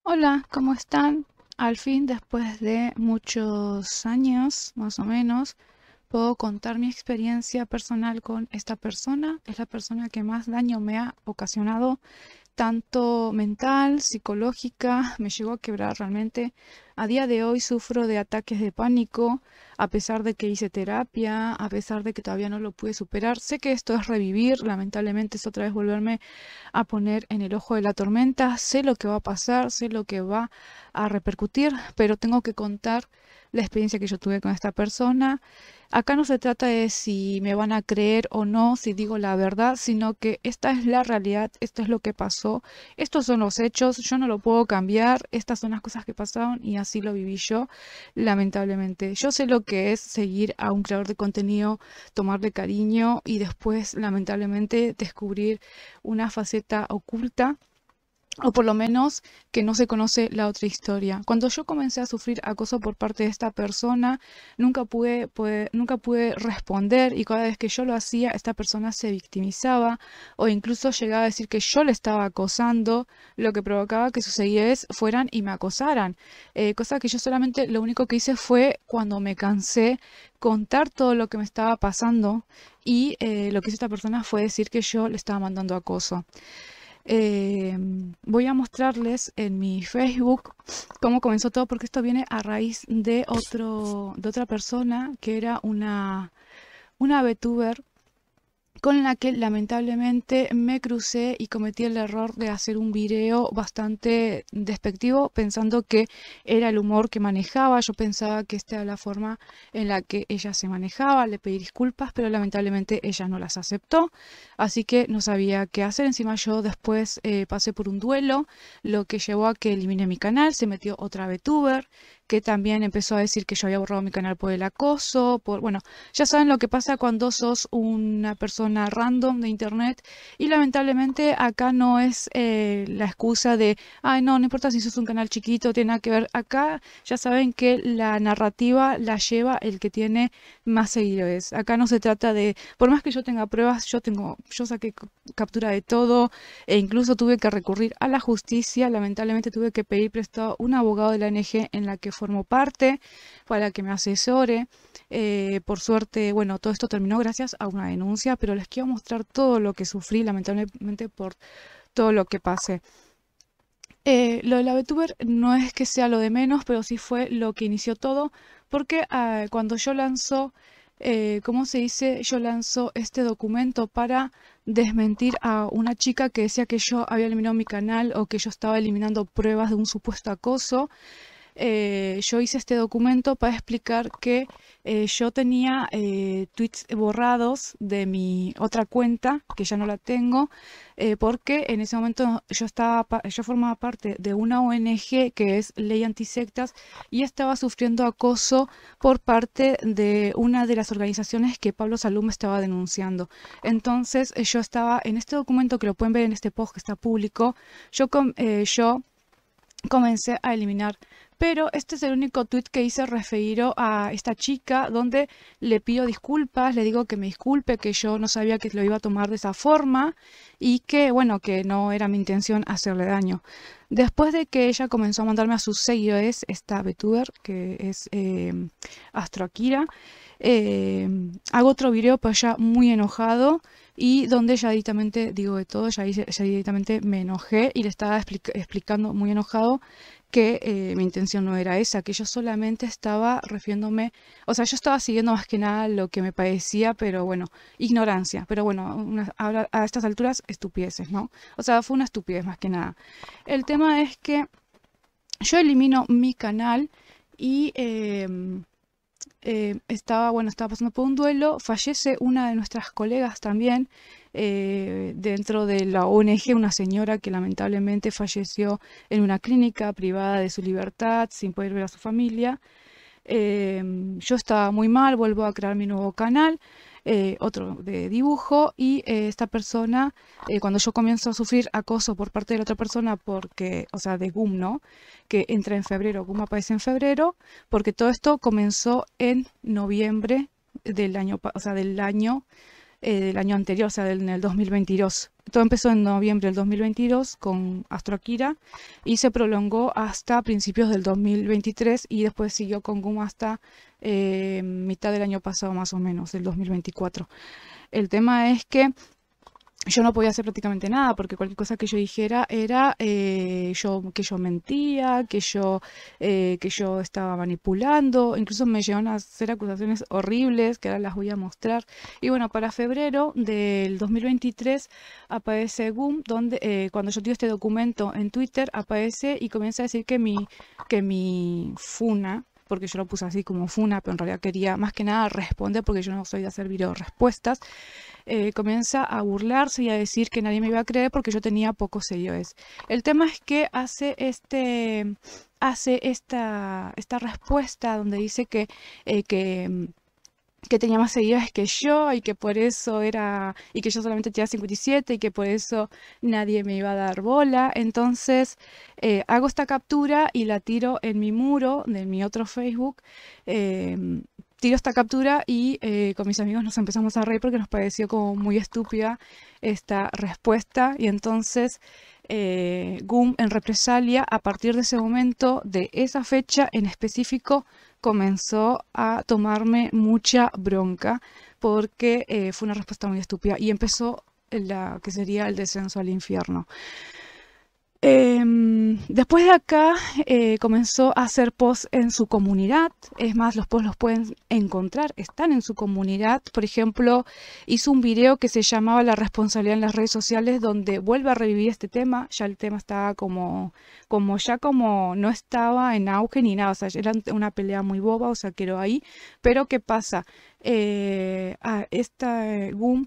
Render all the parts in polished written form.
Hola, ¿cómo están? Al fin, después de muchos años, más o menos, puedo contar mi experiencia personal con esta persona. Es la persona que más daño me ha ocasionado tanto mental, psicológica, me llegó a quebrar realmente. A día de hoy sufro de ataques de pánico, a pesar de que hice terapia, a pesar de que todavía no lo pude superar. Sé que esto es revivir, lamentablemente es otra vez volverme a poner en el ojo de la tormenta. Sé lo que va a pasar, sé lo que va a repercutir, pero tengo que contar la experiencia que yo tuve con esta persona. Acá no se trata de si me van a creer o no, si digo la verdad, sino que esta es la realidad, esto es lo que pasó, estos son los hechos, yo no lo puedo cambiar, estas son las cosas que pasaron y así lo viví yo, lamentablemente. Yo sé lo que es seguir a un creador de contenido, tomarle cariño y después, lamentablemente, descubrir una faceta oculta o por lo menos que no se conoce la otra historia. Cuando yo comencé a sufrir acoso por parte de esta persona, nunca pude responder, y cada vez que yo lo hacía, esta persona se victimizaba o incluso llegaba a decir que yo le estaba acosando, lo que provocaba que sus seguidores fueran y me acosaran. Cosa que yo solamente lo único que hice fue, cuando me cansé, contar todo lo que me estaba pasando, y lo que hizo esta persona fue decir que yo le estaba mandando acoso. Eh, Voy a mostrarles en mi Facebook cómo comenzó todo, porque esto viene a raíz de otra persona que era una VTuber con la que lamentablemente me crucé y cometí el error de hacer un video bastante despectivo, pensando que era el humor que manejaba. Yo pensaba que esta era la forma en la que ella se manejaba. Le pedí disculpas, pero lamentablemente ella no las aceptó, así que no sabía qué hacer. Encima yo después pasé por un duelo, lo que llevó a que eliminé mi canal. Se metió otra VTuber que también empezó a decir que yo había borrado mi canal por el acoso, bueno, ya saben lo que pasa cuando sos una persona random de internet, y lamentablemente acá no es la excusa de, ay, no, no importa si sos un canal chiquito, tiene nada que ver. Acá ya saben que la narrativa la lleva el que tiene más seguidores. Acá no se trata de, por más que yo tenga pruebas, yo saqué captura de todo, e incluso tuve que recurrir a la justicia. Lamentablemente tuve que pedir prestado un abogado de la ONG en la que formo parte para que me asesore. Por suerte, bueno, todo esto terminó gracias a una denuncia, pero les quiero mostrar todo lo que sufrí, lamentablemente, por todo lo que pasé. Lo de la VTuber no es que sea lo de menos, pero sí fue lo que inició todo, porque cuando yo lanzo, ¿cómo se dice? Yo lanzo este documento para desmentir a una chica que decía que yo había eliminado mi canal o que yo estaba eliminando pruebas de un supuesto acoso. Yo hice este documento para explicar que yo tenía tweets borrados de mi otra cuenta, que ya no la tengo, porque en ese momento yo formaba parte de una ONG que es Ley Antisectas, y estaba sufriendo acoso por parte de una de las organizaciones que Pablo Salum estaba denunciando. Entonces, yo estaba en este documento, que lo pueden ver en este post que está público. Yo comencé a eliminar. Pero este es el único tweet que hice referido a esta chica, donde le pido disculpas, le digo que me disculpe, que yo no sabía que lo iba a tomar de esa forma, y que, bueno, que no era mi intención hacerle daño. Después de que ella comenzó a mandarme a sus seguidores, esta VTuber, que es Astro Akira, eh, hago otro video, pero ya muy enojado, y donde ya directamente digo de todo. Ya directamente me enojé y le estaba explicando muy enojado que mi intención no era esa, que yo solamente estaba refiriéndome, o sea, yo estaba siguiendo más que nada lo que me parecía, pero bueno, ignorancia, pero bueno, ahora a estas alturas estupideces, ¿no? O sea, fue una estupidez más que nada. El tema es que yo elimino mi canal, y estaba pasando por un duelo. Fallece una de nuestras colegas también, dentro de la ONG, una señora que lamentablemente falleció en una clínica privada de su libertad, sin poder ver a su familia. Yo estaba muy mal, vuelvo a crear mi nuevo canal, otro de dibujo, y esta persona, cuando yo comienzo a sufrir acoso por parte de la otra persona, porque, o sea, de GUM, ¿no? Que entra en febrero, GUM aparece en febrero, porque todo esto comenzó en noviembre del año, o sea, del año del año anterior, o sea, en el 2022. Todo empezó en noviembre del 2022 con Astro Akira y se prolongó hasta principios del 2023 y después siguió con GUM hasta mitad del año pasado más o menos, del 2024. El tema es que yo no podía hacer prácticamente nada porque cualquier cosa que yo dijera era que yo mentía, que yo estaba manipulando, incluso me llegaron a hacer acusaciones horribles que ahora las voy a mostrar. Y bueno, para febrero del 2023 aparece GUM, donde cuando yo tiro este documento en Twitter aparece y comienza a decir que mi funa, porque yo lo puse así como funa, pero en realidad quería más que nada responder porque yo no soy de hacer video respuestas, comienza a burlarse y a decir que nadie me iba a creer porque yo tenía pocos seguidores. El tema es que hace esta respuesta donde dice que tenía más seguidores que yo y que por eso y que yo solamente tenía 57 y que por eso nadie me iba a dar bola. Entonces hago esta captura y la tiro en mi muro de mi otro Facebook. Tiro esta captura y con mis amigos nos empezamos a reír porque nos pareció como muy estúpida esta respuesta. Y entonces GUM, en represalia, a partir de ese momento, de esa fecha en específico, comenzó a tomarme mucha bronca porque fue una respuesta muy estúpida y empezó la que sería el descenso al infierno. Después de acá comenzó a hacer posts en su comunidad. Es más, los posts los pueden encontrar, están en su comunidad. Por ejemplo, hizo un video que se llamaba La responsabilidad en las redes sociales, donde vuelve a revivir este tema. Ya el tema estaba como no estaba en auge ni nada, o sea, era una pelea muy boba, o sea, quedó ahí. Pero ¿qué pasa? A esta GUM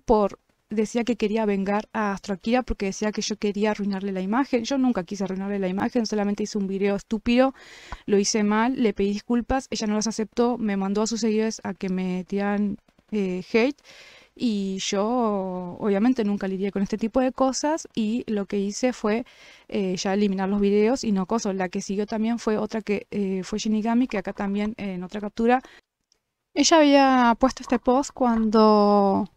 decía que quería vengar a Astro Akira porque decía que yo quería arruinarle la imagen. Yo nunca quise arruinarle la imagen, solamente hice un video estúpido, lo hice mal, le pedí disculpas, ella no las aceptó, me mandó a sus seguidores a que me tiraran hate. Y yo obviamente nunca lidié con este tipo de cosas y lo que hice fue ya eliminar los videos y no cosas. La que siguió también fue otra que fue Shinigami, que acá también en otra captura. Ella había puesto este post cuando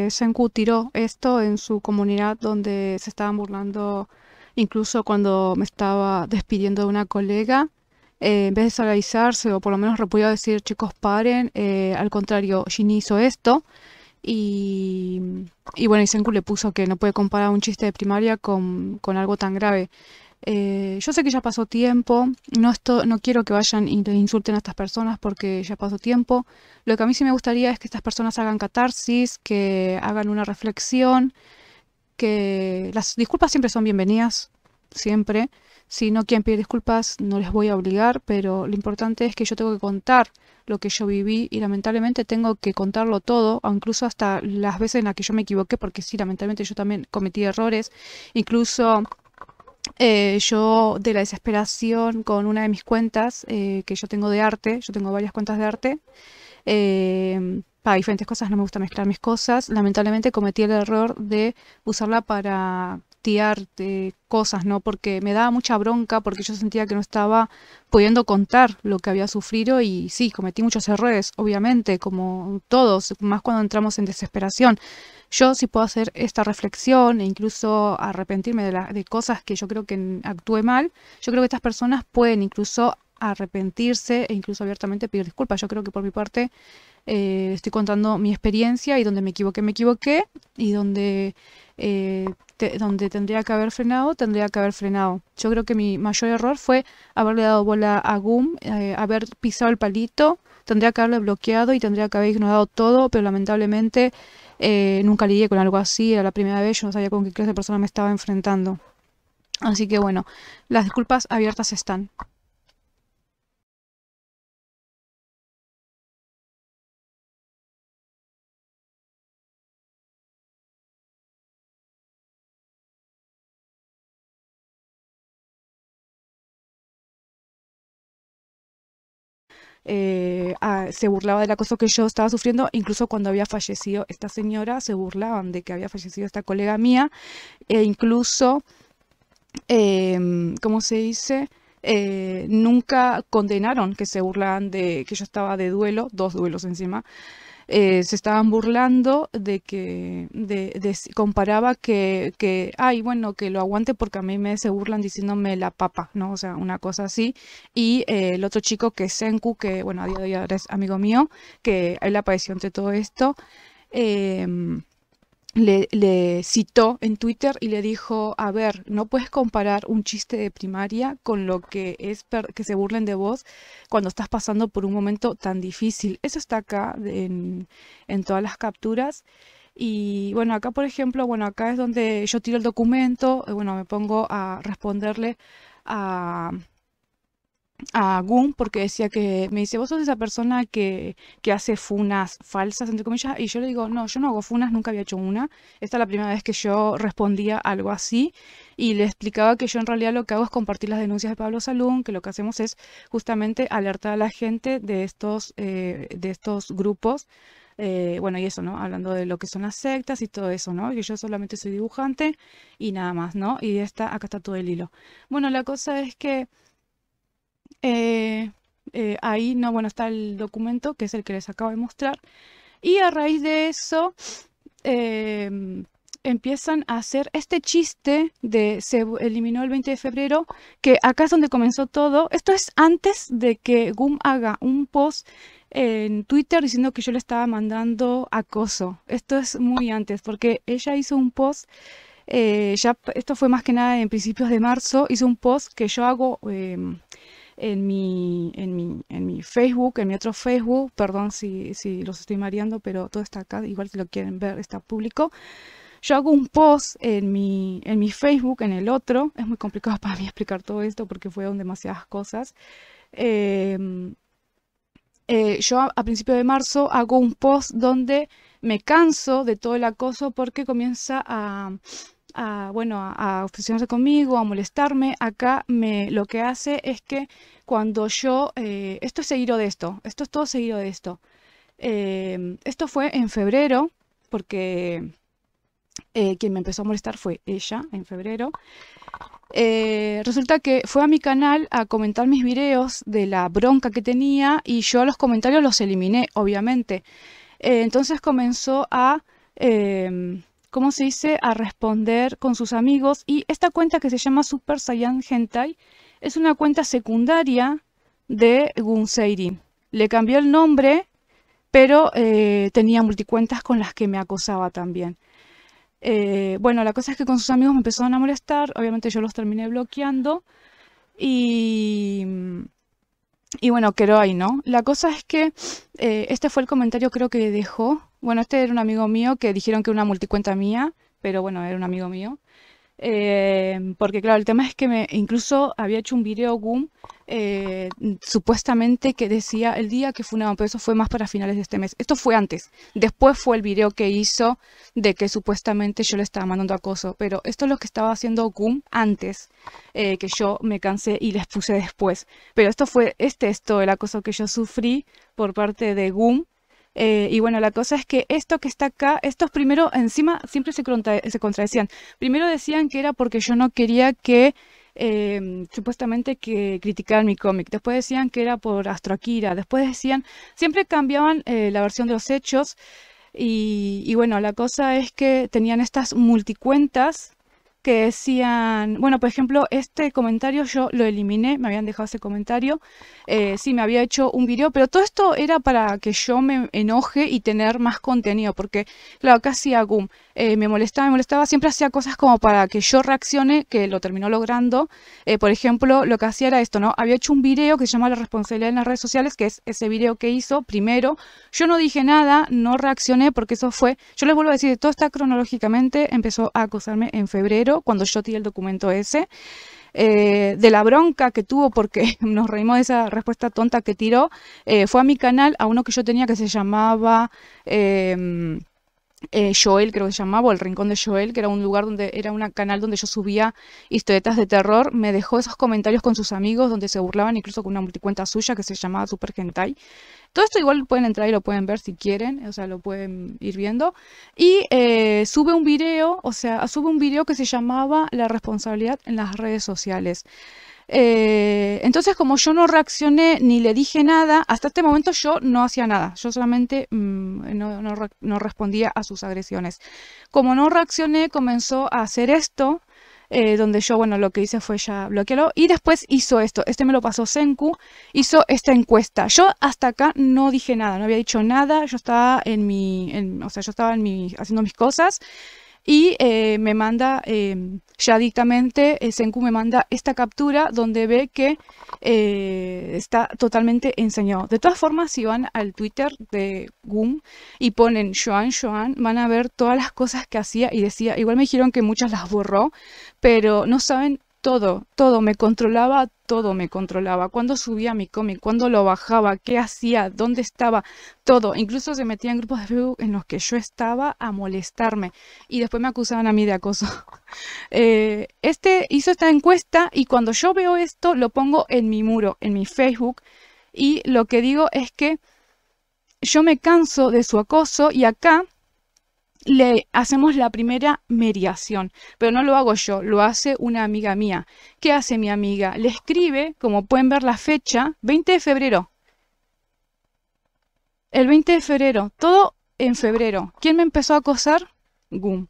Senku tiró esto en su comunidad donde se estaban burlando, incluso cuando me estaba despidiendo de una colega. En vez de solidarizarse o por lo menos repudiar decir chicos paren, al contrario, Shinny hizo esto. Y, y bueno, y Senku le puso que no puede comparar un chiste de primaria con algo tan grave. Yo sé que ya pasó tiempo, no quiero que vayan y le insulten a estas personas porque ya pasó tiempo. Lo que a mí sí me gustaría es que estas personas hagan catarsis, que hagan una reflexión, que las disculpas siempre son bienvenidas, siempre. Si no quieren pedir disculpas, no les voy a obligar, pero lo importante es que yo tengo que contar lo que yo viví y lamentablemente tengo que contarlo todo, o incluso hasta las veces en las que yo me equivoqué, porque sí, lamentablemente yo también cometí errores, incluso yo de la desesperación con una de mis cuentas que yo tengo de arte, yo tengo varias cuentas de arte, para diferentes cosas, no me gusta mezclar mis cosas. Lamentablemente cometí el error de usarla para tirar cosas, ¿no? Porque me daba mucha bronca, porque yo sentía que no estaba pudiendo contar lo que había sufrido y sí, cometí muchos errores, obviamente, como todos, más cuando entramos en desesperación. Yo sí puedo hacer esta reflexión e incluso arrepentirme de cosas que yo creo que actué mal. Yo creo que estas personas pueden incluso arrepentirse e incluso abiertamente pedir disculpas. Yo creo que por mi parte estoy contando mi experiencia y donde me equivoqué y donde tendría que haber frenado, tendría que haber frenado. Yo creo que mi mayor error fue haberle dado bola a GUM, haber pisado el palito, tendría que haberle bloqueado y tendría que haber ignorado todo, pero lamentablemente nunca lidié con algo así, era la primera vez, yo no sabía con qué clase de persona me estaba enfrentando. Así que bueno, las disculpas abiertas están. Se burlaba del acoso que yo estaba sufriendo, incluso cuando había fallecido esta señora, se burlaban de que había fallecido esta colega mía, e incluso, ¿cómo se dice? Nunca condenaron que se burlaban de que yo estaba de duelo, 2 duelos encima, se estaban burlando de que, comparaba ay, bueno, que lo aguante porque a mí se burlan diciéndome la papa, ¿no? O sea, una cosa así. Y el otro chico que es Senku, que bueno, a día de hoy ahora es amigo mío, que él apareció entre todo esto, em, le citó en Twitter y le dijo, a ver, no puedes comparar un chiste de primaria con lo que es que se burlen de vos cuando estás pasando por un momento tan difícil. Eso está acá en todas las capturas. Y bueno, acá por ejemplo, bueno, acá es donde yo tiro el documento, bueno, me pongo a responderle a Gun porque decía que me dice, vos sos esa persona que hace funas falsas, entre comillas, y yo le digo, no, yo no hago funas, nunca había hecho una. Esta es la primera vez que yo respondía algo así y le explicaba que yo en realidad lo que hago es compartir las denuncias de Pablo Salún, que lo que hacemos es justamente alertar a la gente de estos grupos. Bueno, y eso, ¿no? Hablando de lo que son las sectas y todo eso, ¿no? Que yo solamente soy dibujante y nada más, ¿no? Y acá está todo el hilo. Bueno, la cosa es que eh, ahí, no, bueno, está el documento, que es el que les acabo de mostrar. Y a raíz de eso, em, empiezan a hacer este chiste de se eliminó el 20 de febrero, que acá es donde comenzó todo. Esto es antes de que GUM haga un post en Twitter diciendo que yo le estaba mandando acoso. Esto es muy antes, porque ella hizo un post, esto fue más que nada en principios de marzo, hizo un post que yo hago en mi Facebook, en mi otro Facebook, perdón si los estoy mareando, pero todo está acá, igual si lo quieren ver está público. Yo hago un post en mi Facebook, en el otro, es muy complicado para mí explicar todo esto porque fueron demasiadas cosas. Em, yo a principio de marzo hago un post donde me canso de todo el acoso porque comienza bueno, a obsesionarse conmigo, a molestarme. Acá lo que hace es que cuando yo, esto es seguido de esto, esto es todo seguido de esto. Esto fue en febrero, porque quien me empezó a molestar fue ella en febrero. Resulta que fue a mi canal a comentar mis videos de la bronca que tenía y yo los comentarios los eliminé, obviamente. Entonces comenzó ¿cómo se dice? A responder con sus amigos. Y esta cuenta que se llama Super Saiyan Hentai es una cuenta secundaria de Gunseiri. Le cambió el nombre, pero tenía multicuentas con las que me acosaba también. Bueno, la cosa es que con sus amigos me empezaron a molestar. Obviamente yo los terminé bloqueando. Y, y bueno, quedó ahí, ¿no? La cosa es que este fue el comentario creo que dejó. Bueno, este era un amigo mío que dijeron que era una multicuenta mía, pero bueno, era un amigo mío. Porque claro, el tema es que incluso había hecho un video GUM supuestamente que decía el día que funaban, pero eso fue más para finales de este mes. Esto fue antes. Después fue el video que hizo de que supuestamente yo le estaba mandando acoso. Pero esto es lo que estaba haciendo GUM antes, que yo me cansé y les puse después. Pero este es todo el acoso que yo sufrí por parte de GUM. Y bueno, la cosa es que esto que está acá, estos primero, encima siempre se contradecían. Primero decían que era porque yo no quería que, supuestamente, que criticaran mi cómic. Después decían que era por Astro Akira. Después decían, siempre cambiaban la versión de los hechos. Y bueno, la cosa es que tenían estas multicuentas que decían, bueno, por ejemplo, este comentario yo lo eliminé, me habían dejado ese comentario, sí, me había hecho un video, pero todo esto era para que yo me enoje y tener más contenido, porque, claro, acá hacía GUM, me molestaba, siempre hacía cosas como para que yo reaccione, que lo terminó logrando. Por ejemplo, lo que hacía era esto, ¿no? Había hecho un video que se llama La responsabilidad en las redes sociales, que es ese video que hizo primero. Yo no dije nada, no reaccioné, porque eso fue, yo les vuelvo a decir, todo está cronológicamente, empezó a acosarme en febrero, cuando yo tiré el documento ese. De la bronca que tuvo porque nos reímos de esa respuesta tonta que tiró, fue a mi canal, a uno que yo tenía que se llamaba Joel, creo que se llamaba, o El Rincón de Joel, que era un lugar donde era un canal donde yo subía historietas de terror. Me dejó esos comentarios con sus amigos donde se burlaban incluso con una multicuenta suya que se llamaba Super Hentai. Todo esto igual pueden entrar y lo pueden ver si quieren, o sea, lo pueden ir viendo. Y sube un video, o sea, sube un video que se llamaba La responsabilidad en las redes sociales. Entonces, como yo no reaccioné ni le dije nada, hasta este momento yo no hacía nada. Yo solamente no respondía a sus agresiones. Como no reaccioné, comenzó a hacer esto, donde yo, bueno, lo que hice fue ya bloquearlo. Y después hizo esto. Este me lo pasó Senku. Hizo esta encuesta. Yo hasta acá no dije nada, no había dicho nada. Yo estaba o sea, yo estaba haciendo mis cosas. Y me manda ya dictamente, Senku me manda esta captura donde ve que está totalmente enseñado. De todas formas, si van al Twitter de Gum y ponen Joan, van a ver todas las cosas que hacía y decía. Igual me dijeron que muchas las borró, pero no saben todo, me controlaba, todo me controlaba. Cuando subía mi cómic, cuando lo bajaba, qué hacía, dónde estaba, todo. Incluso se metía en grupos de Facebook en los que yo estaba a molestarme y después me acusaban a mí de acoso. Hizo esta encuesta y cuando yo veo esto lo pongo en mi muro, en mi Facebook, y lo que digo es que yo me canso de su acoso y acá le hacemos la primera mediación, pero no lo hago yo, lo hace una amiga mía. ¿Qué hace mi amiga? Le escribe, como pueden ver la fecha, 20 de febrero. El 20 de febrero, todo en febrero. ¿Quién me empezó a acosar? Gum.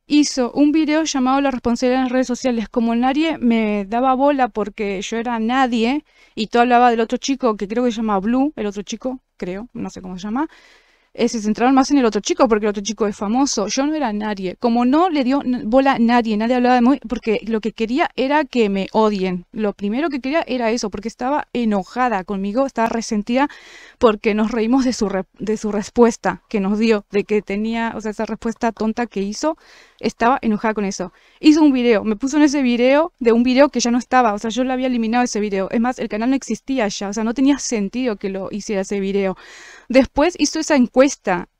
Hizo un video llamado La responsabilidad en las redes sociales. Como nadie me daba bola porque yo era nadie y todo hablaba del otro chico que creo que se llama Blue, el otro chico, creo, no sé cómo se llama. Se centraron más en el otro chico porque el otro chico es famoso. Yo no era nadie. Como no le dio bola nadie hablaba de mí, porque lo que quería era que me odien. Lo primero que quería era eso, porque estaba enojada conmigo, estaba resentida porque nos reímos de su respuesta que nos dio, de que tenía, o sea, esa respuesta tonta que hizo, estaba enojada con eso. Hizo un video, me puso en ese video de un video que ya no estaba, o sea, yo lo había eliminado ese video. Es más, el canal no existía ya, o sea, no tenía sentido que lo hiciera ese video. Después hizo esa encuesta.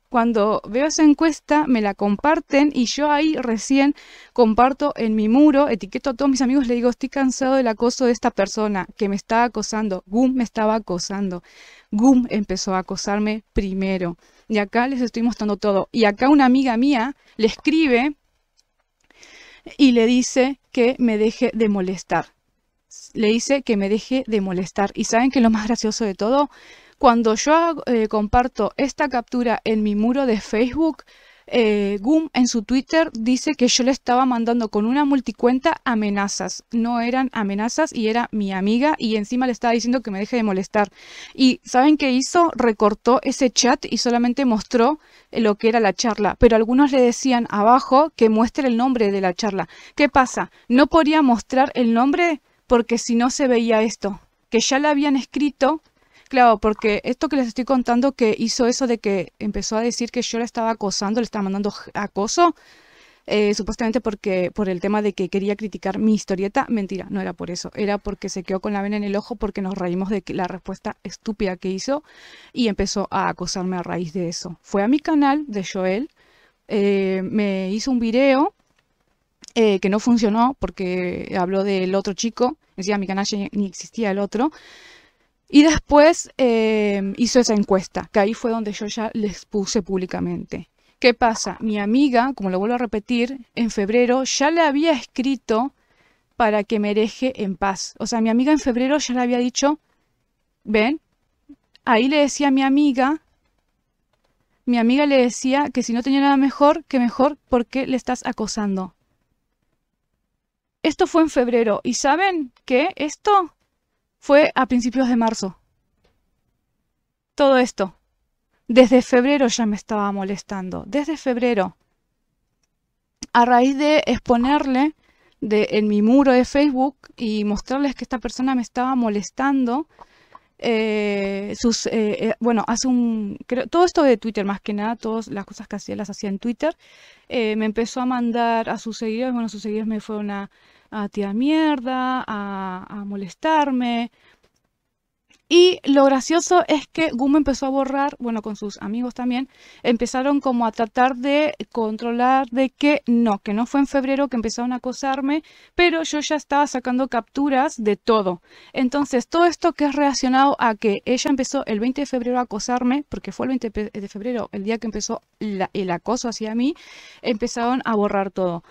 Cuando veo esa encuesta me la comparten y yo ahí recién comparto en mi muro, etiqueto a todos mis amigos, le digo, estoy cansado del acoso de esta persona que me está acosando. Gum me estaba acosando. Gum empezó a acosarme primero. Y acá les estoy mostrando todo. Y acá una amiga mía le escribe y le dice que me deje de molestar. Le dice que me deje de molestar. ¿Y saben qué es lo más gracioso de todo? Cuando yo comparto esta captura en mi muro de Facebook, Gum en su Twitter dice que yo le estaba mandando con una multicuenta amenazas. No eran amenazas y era mi amiga y encima le estaba diciendo que me deje de molestar. ¿Y saben qué hizo? Recortó ese chat y solamente mostró lo que era la charla. Pero algunos le decían abajo que muestre el nombre de la charla. ¿Qué pasa? No podía mostrar el nombre porque si no se veía esto, que ya la habían escrito. Claro, porque esto que les estoy contando que hizo eso de que empezó a decir que yo la estaba acosando, le estaba mandando acoso, supuestamente por el tema de que quería criticar mi historieta. Mentira, no era por eso, era porque se quedó con la vena en el ojo porque nos reímos de la respuesta estúpida que hizo y empezó a acosarme a raíz de eso. Fue a mi canal de Joel, me hizo un video que no funcionó porque habló del otro chico, decía mi canal ya ni existía el otro. Y después hizo esa encuesta, que ahí fue donde yo ya les puse públicamente. ¿Qué pasa? Mi amiga, como lo vuelvo a repetir, en febrero ya le había escrito para que me deje en paz. O sea, mi amiga en febrero ya le había dicho, ven, ahí le decía a mi amiga le decía que si no tenía nada mejor, que mejor porque le estás acosando. Esto fue en febrero. ¿Y saben qué? Esto fue a principios de marzo. Todo esto. Desde febrero ya me estaba molestando. Desde febrero. A raíz de exponerle en mi muro de Facebook y mostrarles que esta persona me estaba molestando. Bueno, todo esto de Twitter más que nada, todas las cosas que hacía las hacía en Twitter. Me empezó a mandar a sus seguidores. Bueno, sus seguidores me fueron a tirar mierda, a molestarme. Y lo gracioso es que Gum empezó a borrar, bueno, con sus amigos también, empezaron como a tratar de controlar de que no fue en febrero que empezaron a acosarme, pero yo ya estaba sacando capturas de todo. Entonces, todo esto que es relacionado a que ella empezó el 20 de febrero a acosarme, porque fue el 20 de febrero el día que empezó el acoso hacia mí, empezaron a borrar todo.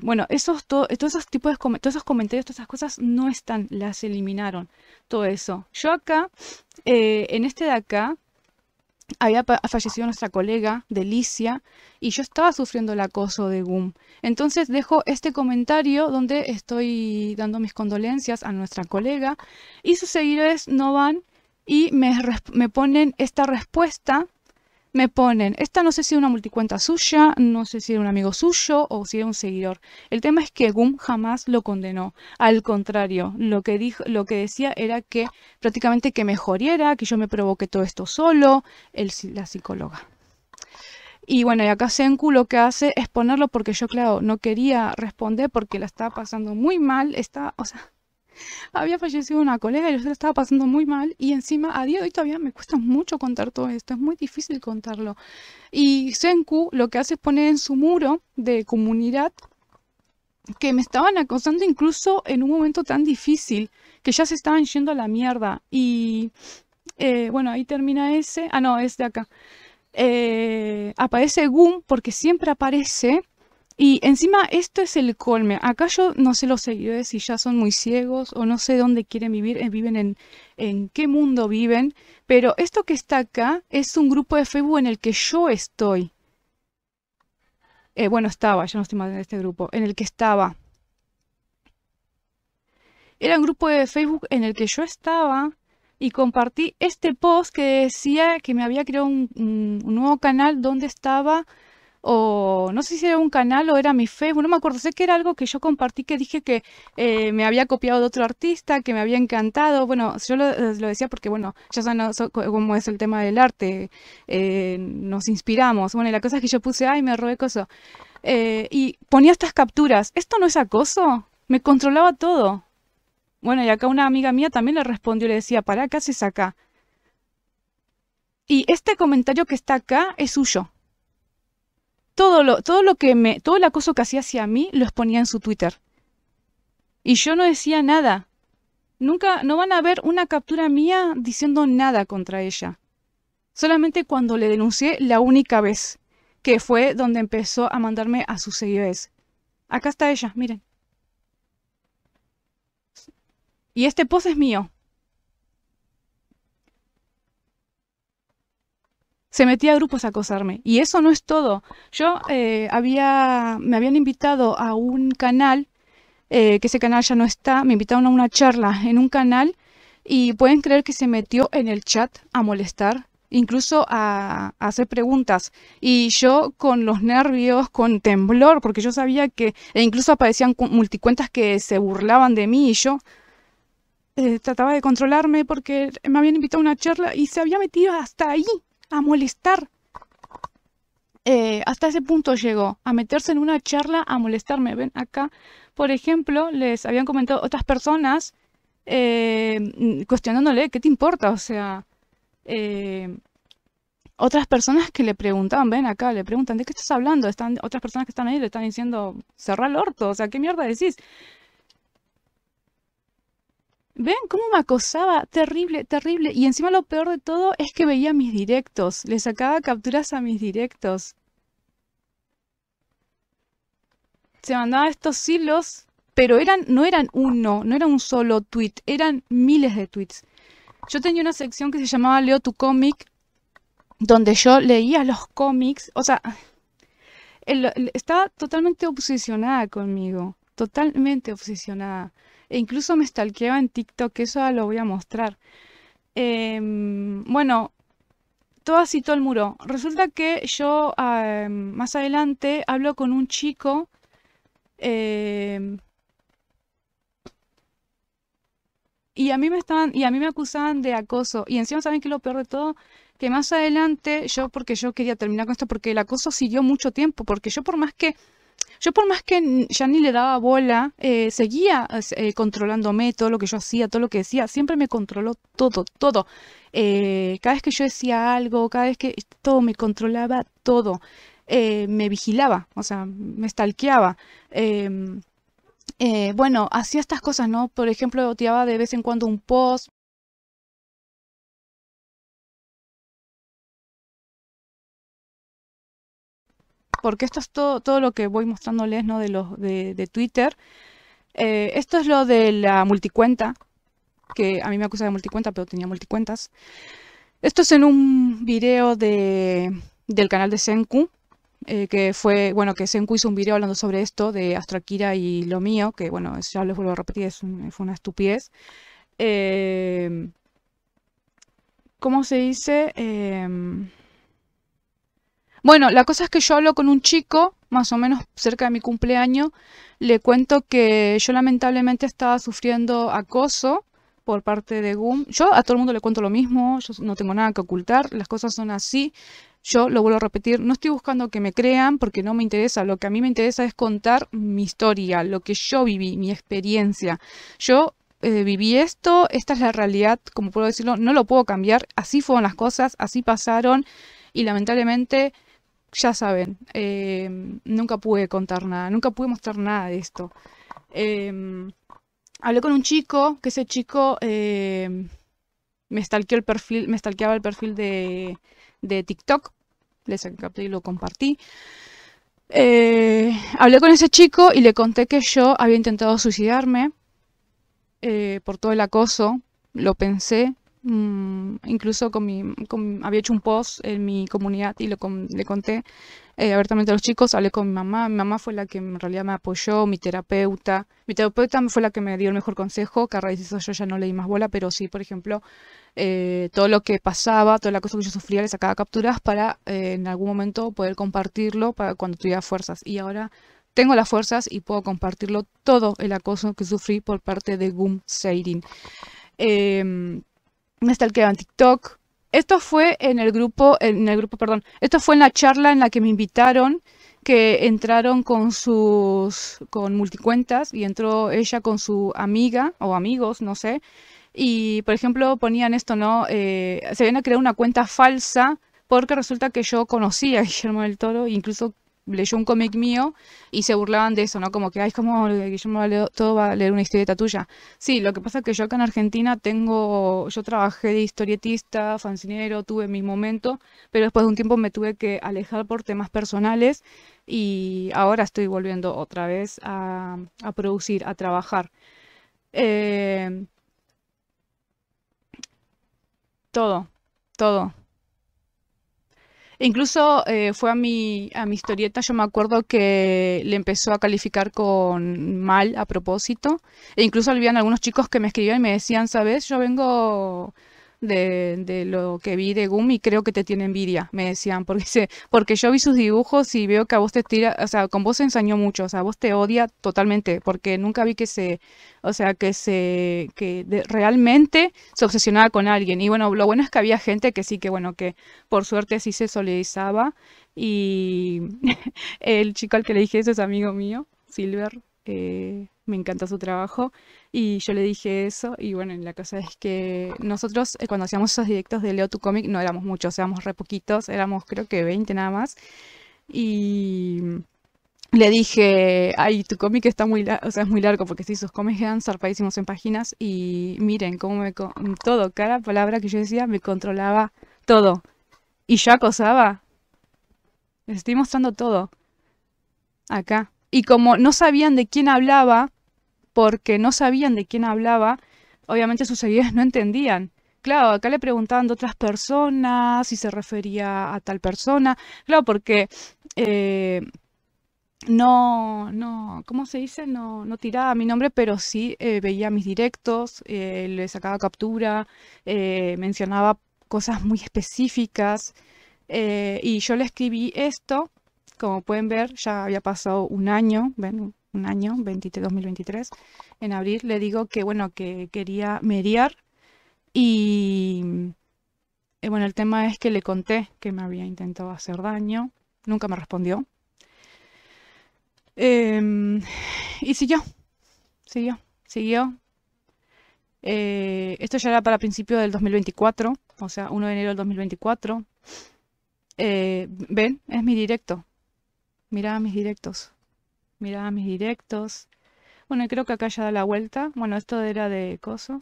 Bueno, todos esos tipos de todos esos comentarios, todas esas cosas no están, las eliminaron, todo eso. Yo acá, en este de acá, había fallecido nuestra colega, Delicia, y yo estaba sufriendo el acoso de GUM. Entonces dejo este comentario donde estoy dando mis condolencias a nuestra colega y sus seguidores no van y me ponen esta respuesta. Me ponen, esta no sé si era una multicuenta suya, no sé si era un amigo suyo o si era un seguidor. El tema es que GUM jamás lo condenó. Al contrario, lo que decía era que prácticamente que me jodiera, que yo me provoqué todo esto solo, la psicóloga. Y bueno, y acá Senku lo que hace es ponerlo porque yo, claro, no quería responder porque la estaba pasando muy mal. O sea, había fallecido una colega y yo la estaba pasando muy mal. Y encima, a día de hoy todavía me cuesta mucho contar todo esto. Es muy difícil contarlo. Y Senku lo que hace es poner en su muro de comunidad que me estaban acosando incluso en un momento tan difícil, que ya se estaban yendo a la mierda. Y bueno, ahí termina ese. Ah, no, es de acá. Aparece GUM porque siempre aparece. Y encima esto es el colme. Acá yo no sé los seguidores si ya son muy ciegos o no sé dónde quieren vivir, viven en qué mundo viven. Pero esto que está acá es un grupo de Facebook en el que yo estoy. Bueno, estaba, ya no estoy más en este grupo, en el que estaba. Era un grupo de Facebook en el que yo estaba y compartí este post que decía que me había creado un nuevo canal donde estaba, o no sé si era un canal o era mi Facebook, no me acuerdo, sé que era algo que yo compartí que dije que me había copiado de otro artista, que me había encantado. Bueno, yo lo decía porque, bueno, ya saben cómo es el tema del arte, nos inspiramos. Bueno, y la cosa es que yo puse, ay, me robé coso. Y ponía estas capturas. ¿Esto no es acoso? Me controlaba todo. Bueno, y acá una amiga mía también le respondió y le decía, pará, ¿qué haces acá? Y este comentario que está acá es suyo. Todo el acoso que hacía hacia mí lo exponía en su Twitter. Y yo no decía nada. Nunca, no van a ver una captura mía diciendo nada contra ella. Solamente cuando le denuncié la única vez, que fue donde empezó a mandarme a sus seguidores. Acá está ella, miren. Y este post es mío. Se metía a grupos a acosarme. Y eso no es todo. Me habían invitado a un canal, que ese canal ya no está, me invitaron a una charla en un canal y pueden creer que se metió en el chat a molestar, incluso a hacer preguntas. Y yo con los nervios, con temblor, porque yo sabía que, e incluso aparecían multicuentas que se burlaban de mí y yo trataba de controlarme porque me habían invitado a una charla y se había metido hasta ahí a molestar. Hasta ese punto llegó, a meterse en una charla a molestarme. Ven acá, por ejemplo, les habían comentado otras personas cuestionándole, ¿qué te importa? O sea, eh, otras personas que le preguntaban, ven acá, le preguntan, ¿de qué estás hablando? Están otras personas que están ahí le están diciendo, cerrá el orto, o sea, ¿qué mierda decís? ¿Ven cómo me acosaba? Terrible, terrible. Y encima lo peor de todo es que veía mis directos, le sacaba capturas a mis directos. Se mandaba estos hilos, pero no eran uno, no era un solo tweet, eran miles de tweets. Yo tenía una sección que se llamaba Leo tu cómic, donde yo leía los cómics, o sea, estaba totalmente obsesionada conmigo, totalmente obsesionada. E incluso me stalkeaba en TikTok, que eso ahora lo voy a mostrar. Bueno, todo así, todo el muro. Resulta que yo más adelante hablo con un chico. em, y a mí me acusaban de acoso. Y encima, ¿saben qué es lo peor de todo? Que más adelante, porque yo quería terminar con esto, porque el acoso siguió mucho tiempo, porque yo por más que ya ni le daba bola, seguía controlándome todo lo que yo hacía, todo lo que decía, siempre me controló todo, todo. Cada vez que yo decía algo, cada vez que todo me controlaba, todo. Me vigilaba, o sea, me stalkeaba. em, bueno, hacía estas cosas, ¿no? Por ejemplo, tiraba de vez en cuando un post. porque esto es todo lo que voy mostrándoles, ¿no? De Twitter. Esto es lo de la multicuenta, que a mí me acusa de multicuenta, pero tenía multicuentas. Esto es en un video del canal de Senku, que fue, bueno, que Senku hizo un video hablando sobre esto, de Astro Akira y lo mío, que bueno, ya les vuelvo a repetir, fue una estupidez. Eh, ¿Cómo se dice? Bueno, la cosa es que yo hablo con un chico, más o menos cerca de mi cumpleaños, le cuento que yo lamentablemente estaba sufriendo acoso por parte de GUM. Yo a todo el mundo le cuento lo mismo, yo no tengo nada que ocultar, las cosas son así. Yo lo vuelvo a repetir, no estoy buscando que me crean porque no me interesa, lo que a mí me interesa es contar mi historia, lo que yo viví, mi experiencia. Yo viví esto, esta es la realidad, como puedo decirlo, no lo puedo cambiar, así fueron las cosas, así pasaron y lamentablemente ya saben, nunca pude contar nada, nunca pude mostrar nada de esto. Em, Hablé con un chico, que ese chico me stalkeaba el perfil de TikTok, le saqué y lo compartí. Hablé con ese chico y le conté que yo había intentado suicidarme por todo el acoso, lo pensé. Incluso había hecho un post en mi comunidad y le conté abiertamente a los chicos, hablé con mi mamá fue la que en realidad me apoyó, mi terapeuta fue la que me dio el mejor consejo, que a raíz de eso yo ya no le di más bola, pero sí, por ejemplo, todo lo que pasaba, toda la cosa que yo sufría, le sacaba capturas para en algún momento poder compartirlo para cuando tuviera fuerzas, y ahora tengo las fuerzas y puedo compartirlo todo el acoso que sufrí por parte de Gum Seirin. Em, Me stalkeaban en TikTok. Perdón, esto fue en la charla en la que me invitaron, que entraron con multicuentas y entró ella con su amiga o amigos, no sé. Y por ejemplo ponían esto, ¿no? Se habían creado una cuenta falsa porque resulta que yo conocía a Guillermo del Toro, incluso leyó un cómic mío y se burlaban de eso, ¿no? Como que, ay, es como Guillermo todo va a leer una historieta tuya. Sí, lo que pasa es que yo acá en Argentina yo trabajé de historietista, fancinero, tuve mi momento, pero después de un tiempo me tuve que alejar por temas personales y ahora estoy volviendo otra vez a producir, a trabajar. Eh, todo, todo. Incluso fue a mi historieta, yo me acuerdo que le empezó a calificar con mal a propósito. E incluso habían algunos chicos que me escribían y me decían, ¿sabes? Yo vengo de lo que vi de Gumi y creo que te tiene envidia, me decían, porque yo vi sus dibujos y veo que a vos te tira, o sea, con vos se ensañó mucho, o sea, vos te odia totalmente, porque nunca vi o sea, realmente se obsesionaba con alguien. Y bueno, lo bueno es que había gente que sí, que bueno, que por suerte sí se solidarizaba. Y el chico al que le dije eso es amigo mío, Silver. Me encanta su trabajo. Y yo le dije eso. Y bueno, la cosa es que nosotros cuando hacíamos esos directos de Leo tu cómic no éramos muchos, éramos re poquitos, éramos creo que 20 nada más. Y le dije, ay, tu cómic está muy largo, o sea, es muy largo porque sí, sus cómics eran zarpadísimos en páginas y miren cómo todo, cada palabra que yo decía me controlaba todo. Y yo acosaba, les estoy mostrando todo acá. Y como no sabían de quién hablaba, porque no sabían de quién hablaba, obviamente sus seguidores no entendían. Claro, acá le preguntaban de otras personas, si se refería a tal persona. Claro, porque eh, ¿cómo se dice? No tiraba mi nombre, pero sí veía mis directos, le sacaba captura, mencionaba cosas muy específicas. Y yo le escribí esto, como pueden ver, ya había pasado un año, ven, un año, 2023, en abril, le digo que bueno, que quería mediar y bueno, el tema es que le conté que me había intentado hacer daño, nunca me respondió. Em, y siguió. Esto ya era para principios del 2024, o sea, 1 de enero del 2024. Ven, es mi directo. Mirá mis directos. Mirá mis directos. Bueno, y creo que acá ya da la vuelta. Bueno, esto era de coso.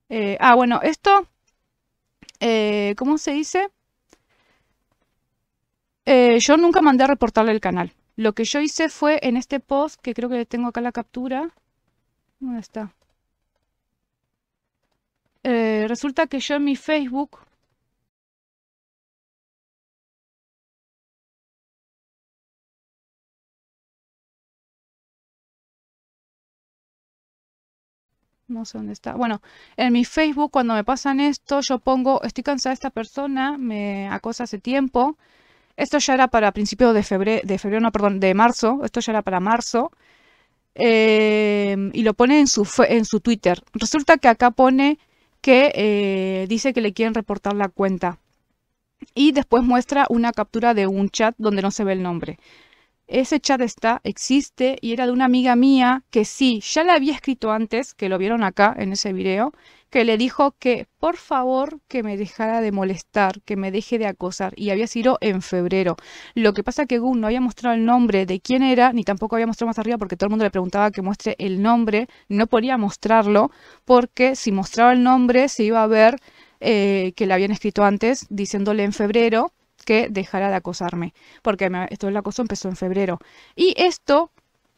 Bueno, esto, ¿cómo se dice? Yo nunca mandé a reportarle el canal. Lo que yo hice fue en este post, que creo que tengo acá la captura. ¿Dónde está? Resulta que yo en mi Facebook, no sé dónde está. Bueno, en mi Facebook cuando me pasan esto, yo pongo, estoy cansada de esta persona, me acosa hace tiempo. Esto ya era para principios de febrero, no, perdón, de marzo. Esto ya era para marzo. Y lo pone en su Twitter. Resulta que acá pone que dice que le quieren reportar la cuenta. Y después muestra una captura de un chat donde no se ve el nombre. Ese chat existe y era de una amiga mía que sí, ya le había escrito antes, que lo vieron acá en ese video, que le dijo que por favor que me dejara de molestar, que me deje de acosar. Y había sido en febrero. Lo que pasa que Gun no había mostrado el nombre de quién era, ni tampoco había mostrado más arriba porque todo el mundo le preguntaba que muestre el nombre. No podía mostrarlo porque si mostraba el nombre se iba a ver que le habían escrito antes diciéndole en febrero que dejara de acosarme, porque esto del acoso empezó en febrero. Y esto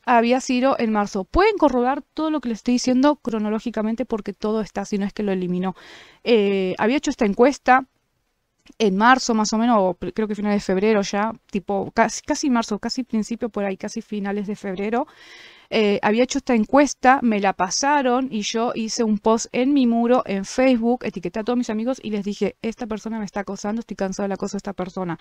había sido en marzo. Pueden corroborar todo lo que les estoy diciendo cronológicamente porque todo está, si no es que lo eliminó. Había hecho esta encuesta en marzo más o menos, o creo que finales de febrero ya, tipo casi marzo, casi principio por ahí, casi finales de febrero. Había hecho esta encuesta, me la pasaron y yo hice un post en mi muro en Facebook, etiqueté a todos mis amigos y les dije, esta persona me está acosando, estoy cansado del acoso de esta persona.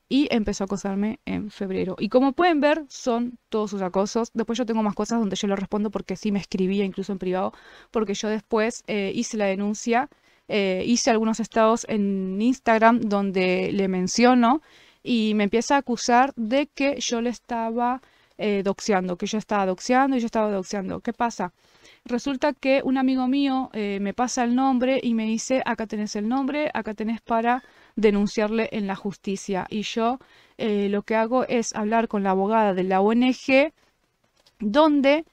Y empezó a acosarme en febrero. Y como pueden ver, son todos sus acosos. Después yo tengo más cosas donde yo le respondo porque sí me escribía incluso en privado, porque yo después hice la denuncia, hice algunos estados en Instagram donde le menciono y me empieza a acusar de que yo le estaba doxeando, que yo estaba doxeando y yo estaba doxeando. ¿Qué pasa? Resulta que un amigo mío me pasa el nombre y me dice, acá tenés el nombre, acá tenés para denunciarle en la justicia. Y yo lo que hago es hablar con la abogada de la ONG, donde,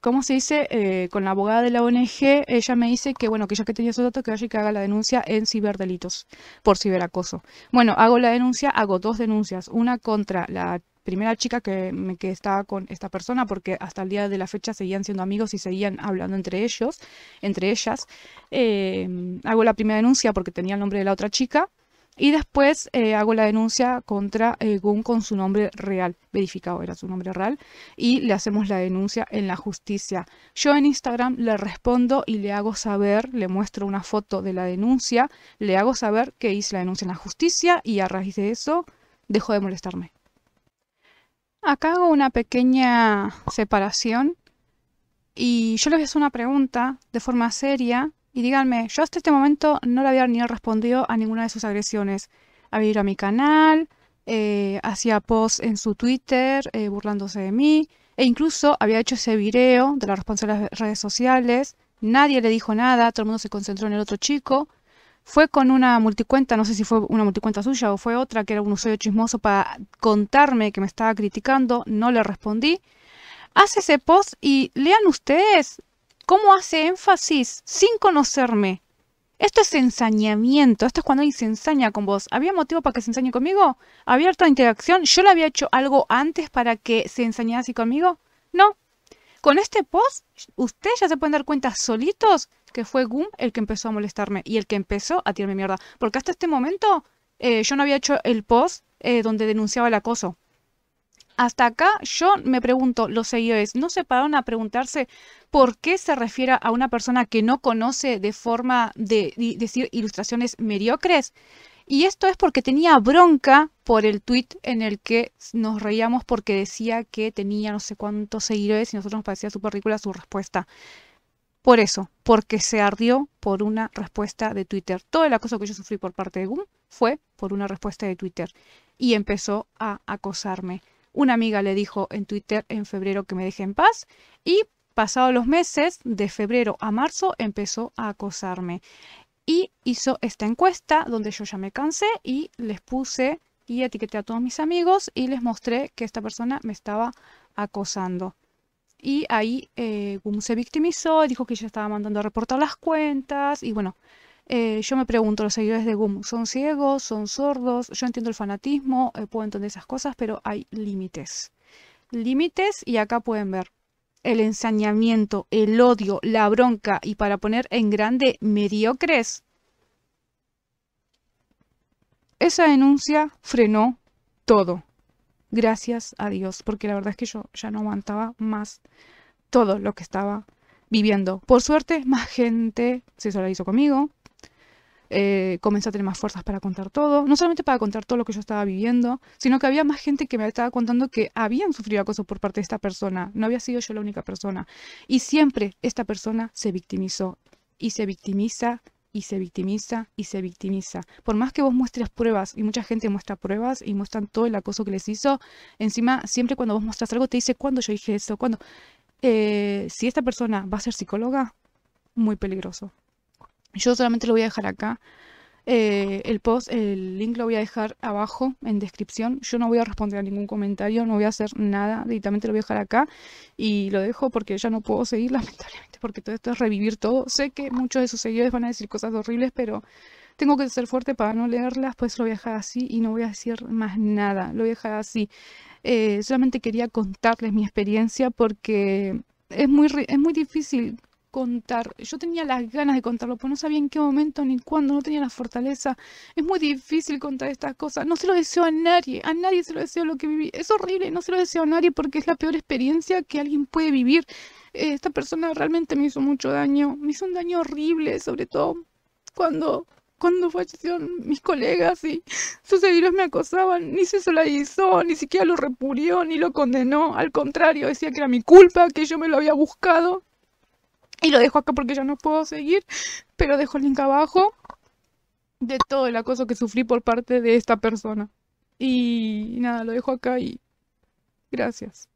¿cómo se dice? Con la abogada de la ONG, ella me dice que, bueno, que ya que tenía esos datos, que vaya y que haga la denuncia en ciberdelitos por ciberacoso. Bueno, hago la denuncia, hago dos denuncias, una contra la primera chica que estaba con esta persona, porque hasta el día de la fecha seguían siendo amigos y seguían hablando entre ellos, entre ellas. Hago la primera denuncia porque tenía el nombre de la otra chica. Y después hago la denuncia contra Gun con su nombre real, verificado era su nombre real, y le hacemos la denuncia en la justicia. Yo en Instagram le respondo y le hago saber, le muestro una foto de la denuncia, le hago saber que hice la denuncia en la justicia y a raíz de eso dejó de molestarme. Acá hago una pequeña separación y yo les voy a hacer una pregunta de forma seria y díganme, yo hasta este momento no le había ni respondido a ninguna de sus agresiones. Había ido a mi canal, hacía posts en su Twitter burlándose de mí e incluso había hecho ese video de la responsable de las redes sociales. Nadie le dijo nada, todo el mundo se concentró en el otro chico. Fue con una multicuenta, no sé si fue una multicuenta suya o fue otra, que era un usuario chismoso para contarme que me estaba criticando, no le respondí. Hace ese post y lean ustedes cómo hace énfasis sin conocerme. Esto es ensañamiento, esto es cuando alguien se ensaña con vos. ¿Había motivo para que se ensañe conmigo? ¿Había harta interacción? ¿Yo le había hecho algo antes para que se ensañara así conmigo? No. Con este post, ustedes ya se pueden dar cuenta solitos que fue Gum el que empezó a molestarme y el que empezó a tirarme mierda. Porque hasta este momento yo no había hecho el post donde denunciaba el acoso. Hasta acá yo me pregunto, los seguidores, ¿no se pararon a preguntarse por qué se refiere a una persona que no conoce de forma de decir ilustraciones mediocres? Y esto es porque tenía bronca por el tweet en el que nos reíamos porque decía que tenía no sé cuántos seguidores y nosotros nos parecía súper ridícula su respuesta. Por eso, porque se ardió por una respuesta de Twitter. Todo el acoso que yo sufrí por parte de Gum fue por una respuesta de Twitter. Y empezó a acosarme. Una amiga le dijo en Twitter en febrero que me deje en paz y pasados los meses, de febrero a marzo, empezó a acosarme. Y hizo esta encuesta donde yo ya me cansé y les puse y etiqueté a todos mis amigos y les mostré que esta persona me estaba acosando. Y ahí se victimizó, dijo que ya estaba mandando a reportar las cuentas y bueno, Yo me pregunto, ¿los seguidores de GUM son ciegos? ¿Son sordos? Yo entiendo el fanatismo, puedo entender esas cosas, pero hay límites. Límites y acá pueden ver el ensañamiento, el odio, la bronca y para poner en grande mediocres. Esa denuncia frenó todo. Gracias a Dios, porque la verdad es que yo ya no aguantaba más todo lo que estaba viviendo. Por suerte, más gente se solidarizo conmigo. Comencé a tener más fuerzas para contar todo, no solamente para contar todo lo que yo estaba viviendo, sino que había más gente que me estaba contando que habían sufrido acoso por parte de esta persona, no había sido yo la única persona. Y siempre esta persona se victimizó y se victimiza y se victimiza y se victimiza. Por más que vos muestres pruebas, y mucha gente muestra pruebas y muestran todo el acoso que les hizo, encima siempre cuando vos muestras algo te dice cuándo yo dije eso, cuándo. Si esta persona va a ser psicóloga, muy peligroso. Yo solamente lo voy a dejar acá. El post, el link lo voy a dejar abajo en descripción. Yo no voy a responder a ningún comentario, no voy a hacer nada. Directamente lo voy a dejar acá y lo dejo porque ya no puedo seguir, lamentablemente, porque todo esto es revivir todo. Sé que muchos de sus seguidores van a decir cosas horribles, pero tengo que ser fuerte para no leerlas, pues lo voy a dejar así y no voy a decir más nada. Lo voy a dejar así. Solamente quería contarles mi experiencia porque es muy difícil contar. Yo tenía las ganas de contarlo, pero no sabía en qué momento ni cuándo, no tenía la fortaleza. Es muy difícil contar estas cosas. No se lo deseo a nadie se lo deseo lo que viví. Es horrible, no se lo deseo a nadie porque es la peor experiencia que alguien puede vivir. Esta persona realmente me hizo mucho daño, me hizo un daño horrible, sobre todo cuando... Cuando fallecieron mis colegas y sus seguidores me acosaban, ni se solidarizó, ni siquiera lo repurió, ni lo condenó. Al contrario, decía que era mi culpa, que yo me lo había buscado. Y lo dejo acá porque ya no puedo seguir, pero dejo el link abajo de todo el acoso que sufrí por parte de esta persona. Y nada, lo dejo acá y gracias.